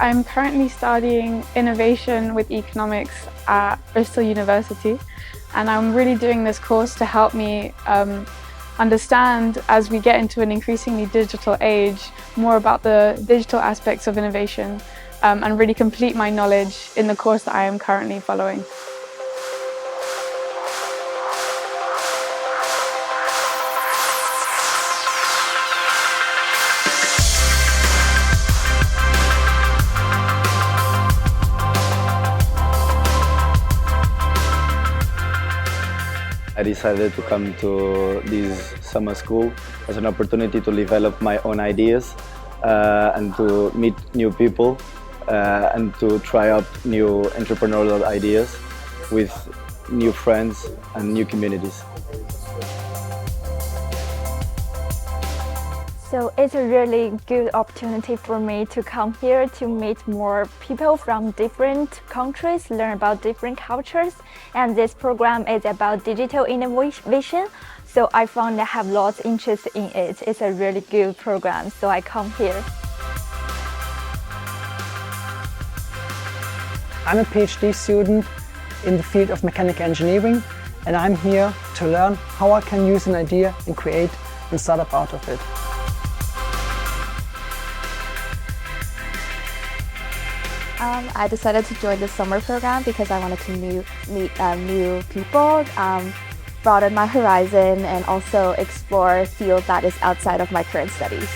I'm currently studying innovation with economics at Bristol University, and I'm really doing this course to help me understand, as we get into an increasingly digital age, more about the digital aspects of innovation and really complete my knowledge in the course that I am currently following. I decided to come to this summer school as an opportunity to develop my own ideas and to meet new people and to try out new entrepreneurial ideas with new friends and new communities. So it's a really good opportunity for me to come here to meet more people from different countries, learn about different cultures, and this program is about digital innovation. So I found I have lots of interest in it. It's a really good program, so I come here. I'm a PhD student in the field of mechanical engineering, and I'm here to learn how I can use an idea and create and start up out of it. I decided to join the summer program because I wanted to meet new people, broaden my horizon, and also explore a field that is outside of my current studies.